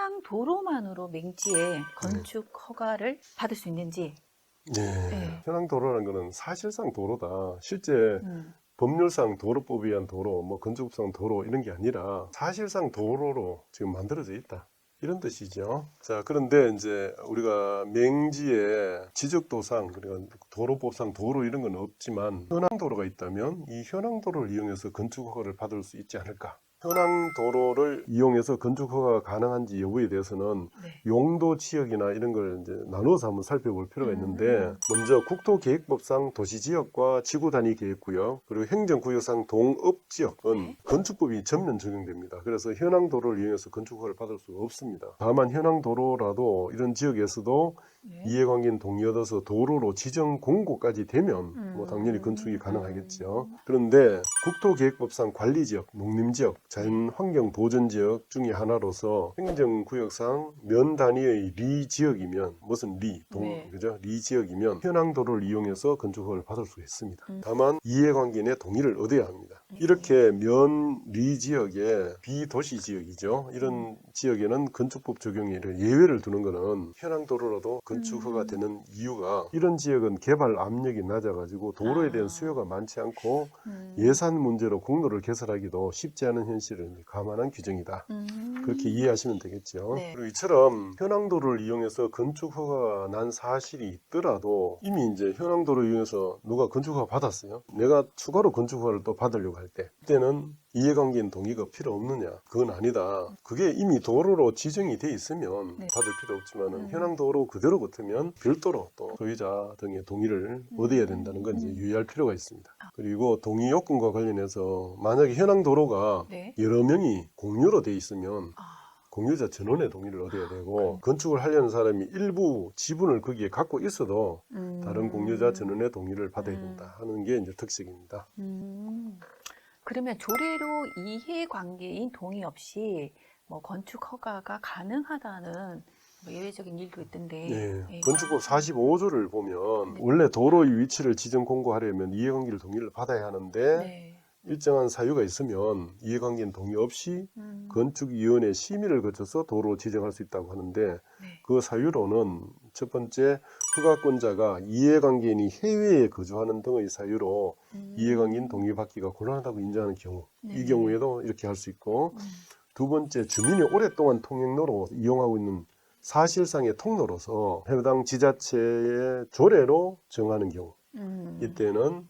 현황 도로만으로 맹지에 건축 허가를 받을 수 있는지. 네. 네. 현황 도로라는 거는 사실상 도로다. 실제 음. 법률상 도로법에 의한 도로, 뭐 건축법상 도로 이런 게 아니라 사실상 도로로 지금 만들어져 있다. 이런 뜻이죠. 자, 그런데 이제 우리가 맹지에 지적도상, 그리고 도로법상 도로 이런 건 없지만 현황도로가 있다면 이 현황도로를 이용해서 건축허가를 받을 수 있지 않을까. 현황도로를 이용해서 건축허가가 가능한지 여부에 대해서는 네. 용도 지역이나 이런 걸 이제 나눠서 한번 살펴볼 필요가 있는데, 먼저 국토계획법상 도시지역과 지구단위계획구역, 그리고 행정구역상 동업지역은 네. 건축법이 전면 적용됩니다. 그래서 현황도로를 이용해서 건축허가를 받을 수가 없습니다. 다만 현황도로라도 이런 지역에서도 네. 이해관계인 동의 얻어서 도로로 지정 공고까지 되면 뭐 당연히 건축이 가능하겠죠. 그런데 국토계획법상 관리지역, 농림지역, 자연환경보전지역 중에 하나로서 행정구역상 면 단위의 리지역이면, 무슨 리, 네. 그죠? 리지역이면 현황도로를 이용해서 건축허가를 받을 수 있습니다. 다만 이해관계인의 동의를 얻어야 합니다. 이렇게 면 리지역의 비도시 지역이죠. 이런 지역에는 건축법 적용에 예외를 두는 것은 현황도로라도 건축허가 되는 이유가, 이런 지역은 개발 압력이 낮아가지고 도로에 대한 수요가 많지 않고 예산 문제로 공로를 개설하기도 쉽지 않은 현실을 감안한 규정이다. 그렇게 이해하시면 되겠죠. 네. 그리고 이처럼 현황도로를 이용해서 건축허가가 난 사실이 있더라도 이미 이제 현황도로를 이용해서 누가 건축허가 받았어요. 내가 추가로 건축허가를 또 받으려고 할 때, 그때는 이해관계인 동의가 필요 없느냐? 그건 아니다. 그게 이미 도로로 지정이 돼 있으면 받을 필요 없지만은 현황도로 그대로 붙으면 별도로 또 소유자 등의 동의를 얻어야 된다는 건 이제 유의할 필요가 있습니다. 그리고 동의 요건과 관련해서 만약에 현황도로가 네. 여러 명이 공유로 돼 있으면 공유자 전원의 동의를 얻어야 되고, 건축을 하려는 사람이 일부 지분을 거기에 갖고 있어도 다른 공유자 전원의 동의를 받아야 된다 하는 게 이제 특색입니다. 그러면 조례로 이해관계인 동의 없이 뭐 건축 허가가 가능하다는 뭐 예외적인 일도 있던데. 네. 네. 건축법 45조를 보면 원래 도로의 위치를 지정 공고하려면 이해관계인 동의를 받아야 하는데, 네. 일정한 사유가 있으면 이해관계인 동의 없이 건축위원회 심의를 거쳐서 도로 지정할 수 있다고 하는데, 네. 그 사유로는 첫 번째, 허가권자가 이해관계인이 해외에 거주하는 등의 사유로 이해관계인 동의받기가 곤란하다고 인정하는 경우, 이 경우에도 이렇게 할 수 있고, 두 번째, 주민이 오랫동안 통행로로 이용하고 있는 사실상의 통로로서 해당 지자체의 조례로 정하는 경우, 이때는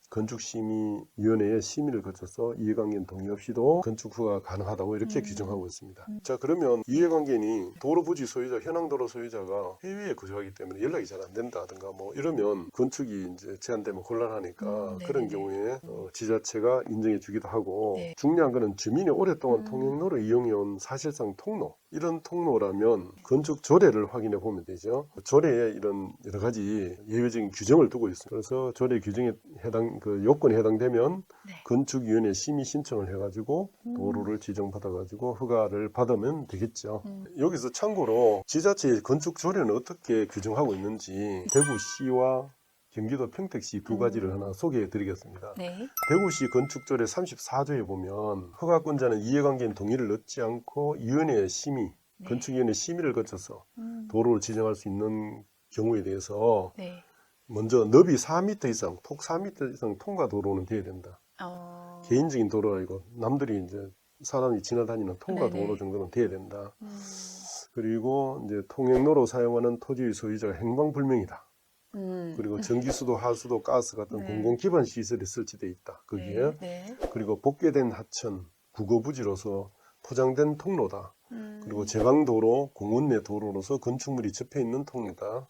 건축심의위원회의 심의를 거쳐서 이해관계인 동의 없이도 건축허가가 가능하다고 이렇게 규정하고 있습니다. 자, 그러면 이해관계인이 도로부지 소유자, 현황도로 소유자가 해외에 거주하기 때문에 연락이 잘 안 된다든가 뭐 이러면 건축이 이제 제한되면 곤란하니까 그런 경우에 지자체가 인정해 주기도 하고, 네. 중요한 거는 주민이 오랫동안 통행로를 이용해온 사실상 통로, 이런 통로라면 건축 조례를 확인해 보면 되죠. 조례에 이런 여러 가지 예외적인 규정을 두고 있습니다. 그래서 조례 규정에 해당 그 요건에 해당되면 건축위원회 심의 신청을 해가지고 도로를 지정받아가지고 허가를 받으면 되겠죠. 여기서 참고로 지자체의 건축 조례는 어떻게 규정하고 있는지 대구시와 경기도 평택시 두 가지를 하나 소개해 드리겠습니다. 네. 대구시 건축조례 34조에 보면 허가권자는 이해관계인 동의를 얻지 않고 위원회의 심의, 건축위원회 심의를 거쳐서 도로를 지정할 수 있는 경우에 대해서 네. 먼저 너비 4m 이상, 폭 4m 이상 통과 도로는 돼야 된다. 개인적인 도로가 아니고 남들이 이제 사람이 지나다니는 통과 도로 정도는 돼야 된다. 그리고 이제 통행로로 사용하는 토지의 소유자가 행방불명이다. 그리고 전기수도, 하수도, 가스 같은 공공기반 시설이 설치되어 있다. 거기에. 그리고 복개된 하천, 국어부지로서 포장된 통로다. 그리고 제방도로, 공원 내 도로로서 건축물이 접해 있는 통로다.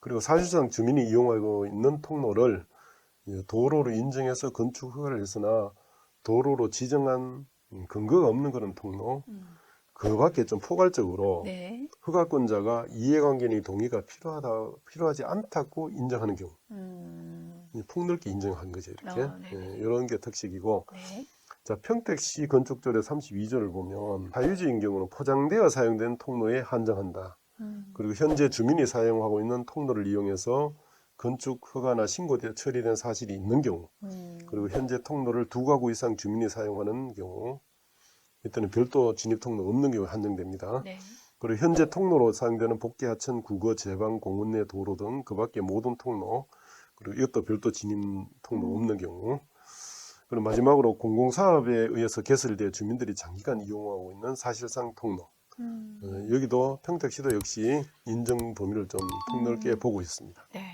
그리고 사실상 주민이 이용하고 있는 통로를 도로로 인정해서 건축 허가를 했으나 도로로 지정한 근거가 없는 그런 통로, 그 밖에 좀 포괄적으로 허가권자가 이해관계인의 동의가 필요하지 않다고 인정하는 경우, 폭넓게 인정한 거죠. 이렇게. 이런 게 특색이고, 자, 평택시 건축조례 32조를 보면 사유지인 경우는 포장되어 사용된 통로에 한정한다. 그리고 현재 주민이 사용하고 있는 통로를 이용해서 건축 허가나 신고되어 처리된 사실이 있는 경우, 그리고 현재 통로를 두 가구 이상 주민이 사용하는 경우, 이때는 별도 진입 통로 없는 경우가 한정됩니다. 네. 그리고 현재 통로로 사용되는 복개, 하천, 국어, 제방, 공원 내 도로 등 그 밖의 모든 통로, 그리고 이것도 별도 진입 통로 없는 경우. 그리고 마지막으로 공공사업에 의해서 개설되어 주민들이 장기간 이용하고 있는 사실상 통로. 여기도 평택시도 역시 인정 범위를 좀 폭넓게 보고 있습니다. 네.